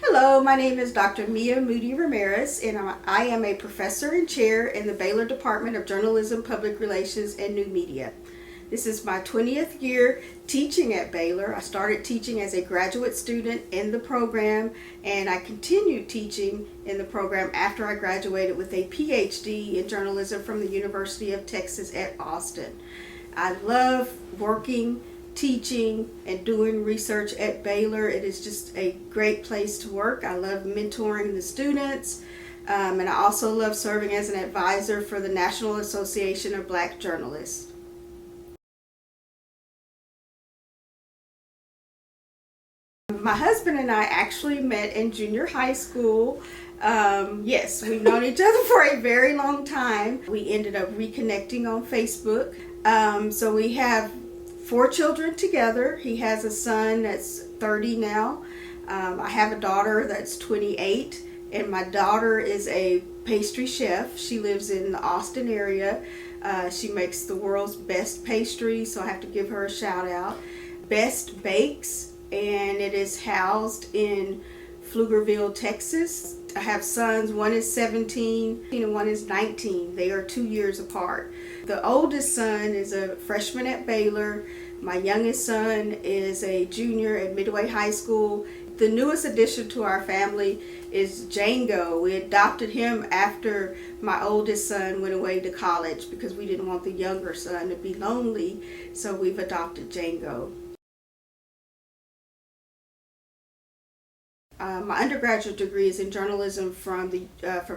Hello, my name is Dr. Mia Moody-Ramirez, and I am a professor and chair in the Baylor Department of Journalism, Public Relations, and New Media. This is my 20th year teaching at Baylor. I started teaching as a graduate student in the program, and I continued teaching in the program after I graduated with a PhD in journalism from the University of Texas at Austin. I love working, teaching, and doing research at Baylor. It is just a great place to work. I love mentoring the students, and I also love serving as an advisor for the National Association of Black Journalists. My husband and I actually met in junior high school. Yes, we've known each other for a very long time. We ended up reconnecting on Facebook. So we have 4 children together. He has a son that's 30 now. I have a daughter that's 28, and my daughter is a pastry chef. She lives in the Austin area. She makes the world's best pastry, so I have to give her a shout out. Best Bakes, and it is housed in Pflugerville, Texas. I have sons. One is 17 and one is 19. They are 2 years apart. The oldest son is a freshman at Baylor. My youngest son is a junior at Midway High School. The newest addition to our family is Django. We adopted him after my oldest son went away to college because we didn't want the younger son to be lonely, so we've adopted Django. My undergraduate degree is in journalism from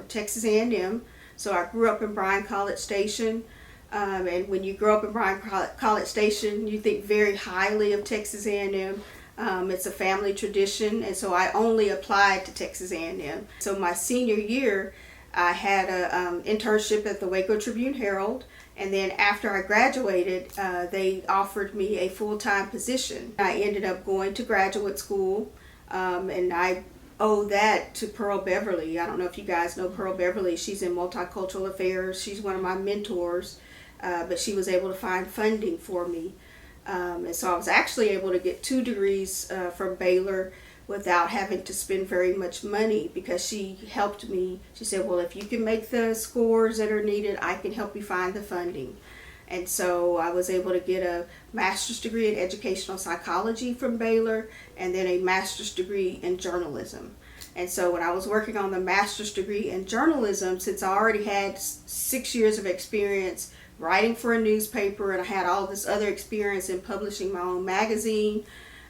Texas A&M. So I grew up in Bryan College Station, and when you grow up in Bryan College Station, you think very highly of Texas A&M. It's a family tradition, and so I only applied to Texas A&M. So my senior year, I had an internship at the Waco Tribune-Herald, and then after I graduated, they offered me a full-time position. I ended up going to graduate school. And I owe that to Pearl Beverly. I don't know if you guys know Pearl Beverly. She's in multicultural affairs. She's one of my mentors, but she was able to find funding for me. And so I was actually able to get 2 degrees from Baylor without having to spend very much money because she helped me. She said, well, if you can make the scores that are needed, I can help you find the funding. And so I was able to get a master's degree in educational psychology from Baylor and then a master's degree in journalism. And so when I was working on the master's degree in journalism, since I already had 6 years of experience writing for a newspaper and I had all this other experience in publishing my own magazine,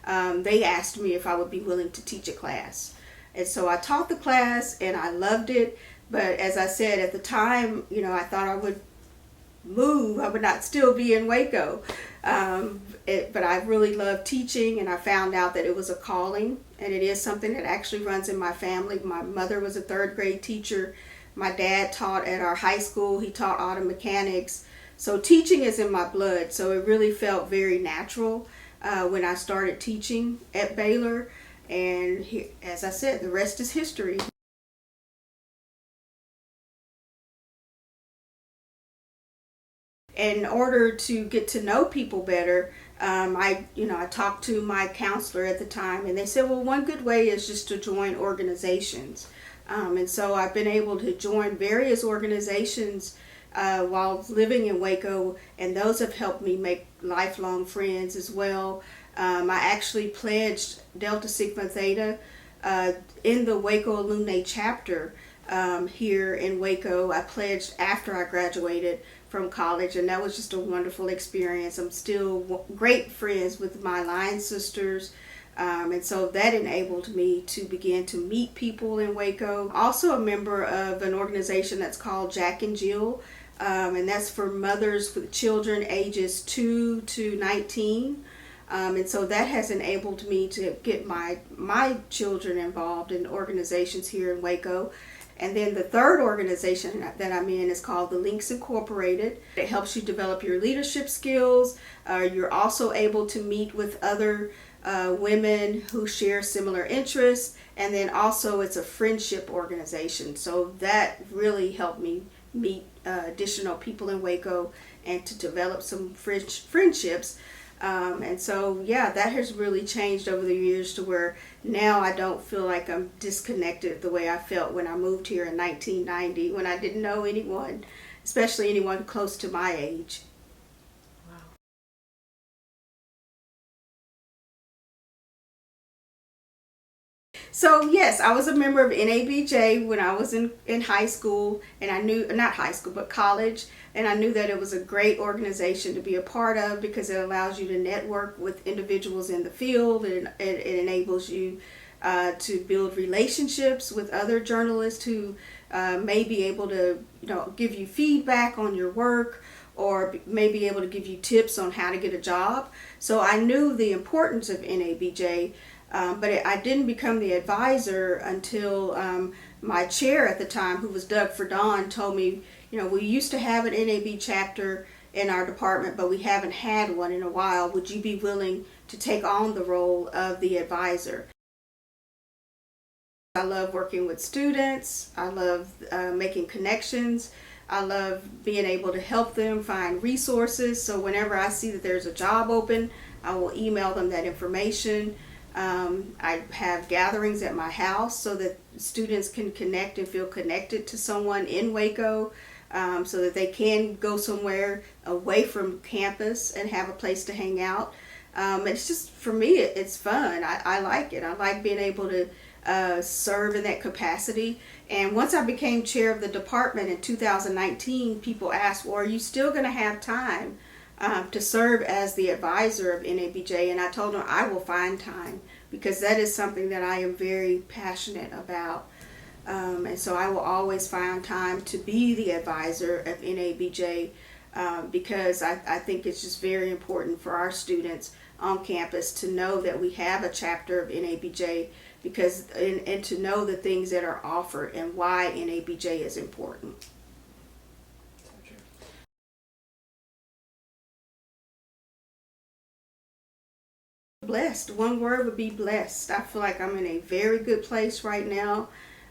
they asked me if I would be willing to teach a class. And so I taught the class and I loved it. But as I said at the time, I thought I would move. I would not still be in Waco, but I really love teaching, and I found out that it was a calling, and it is something that actually runs in my family. My mother was a 3rd grade teacher. My dad taught at our high school. He taught auto mechanics, so teaching is in my blood. So it really felt very natural when I started teaching at Baylor, and as I said, the rest is history. In order to get to know people better, I talked to my counselor at the time, and they said, well, one good way is just to join organizations. And so I've been able to join various organizations while living in Waco, and those have helped me make lifelong friends as well. I actually pledged Delta Sigma Theta in the Waco Alumni chapter here in Waco. I pledged after I graduated from college, and that was just a wonderful experience. I'm still great friends with my line sisters, and so that enabled me to begin to meet people in Waco. Also a member of an organization that's called Jack and Jill, and that's for mothers with children ages 2 to 19. And so that has enabled me to get my children involved in organizations here in Waco. And then the 3rd organization that I'm in is called the Links Incorporated. It helps you develop your leadership skills. You're also able to meet with other women who share similar interests. And then also it's a friendship organization. So that really helped me meet additional people in Waco and to develop some friendships. And so, yeah, that has really changed over the years to where now I don't feel like I'm disconnected the way I felt when I moved here in 1990, when I didn't know anyone, especially anyone close to my age. So yes, I was a member of NABJ when I was in high school, and I knew, not high school, but college, and I knew that it was a great organization to be a part of because it allows you to network with individuals in the field, and it enables you to build relationships with other journalists who may be able to, give you feedback on your work, or may be able to give you tips on how to get a job. So I knew the importance of NABJ. But I didn't become the advisor until my chair at the time, who was Doug Ferdon, told me, we used to have an NAB chapter in our department, but we haven't had one in a while. Would you be willing to take on the role of the advisor? I love working with students. I love making connections. I love being able to help them find resources. So whenever I see that there's a job open, I will email them that information. I have gatherings at my house so that students can connect and feel connected to someone in Waco, so that they can go somewhere away from campus and have a place to hang out. It's just, for me, it's fun. I like it. I like being able to serve in that capacity. And once I became chair of the department in 2019, people asked, well, are you still going to have time to serve as the advisor of NABJ? And I told them I will find time, because that is something that I am very passionate about. And so I will always find time to be the advisor of NABJ, because I think it's just very important for our students on campus to know that we have a chapter of NABJ, because and to know the things that are offered and why NABJ is important. Blessed. One word would be blessed. I feel like I'm in a very good place right now.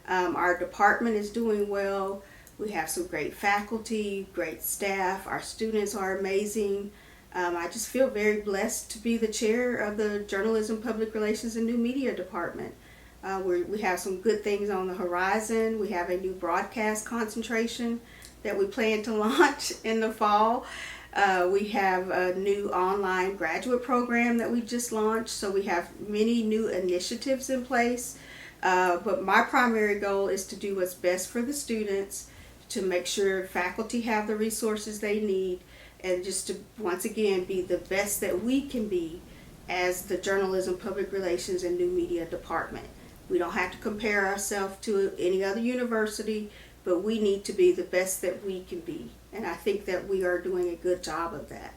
Our department is doing well. We have some great faculty, great staff. Our students are amazing. I just feel very blessed to be the chair of the Journalism, Public Relations, and New Media Department. We have some good things on the horizon. We have a new broadcast concentration that we plan to launch in the fall. We have a new online graduate program that we just launched. So we have many new initiatives in place. But my primary goal is to do what's best for the students, to make sure faculty have the resources they need, and just to, once again, be the best that we can be as the Journalism, Public Relations, and New Media Department. We don't have to compare ourselves to any other university, but we need to be the best that we can be. And I think that we are doing a good job of that.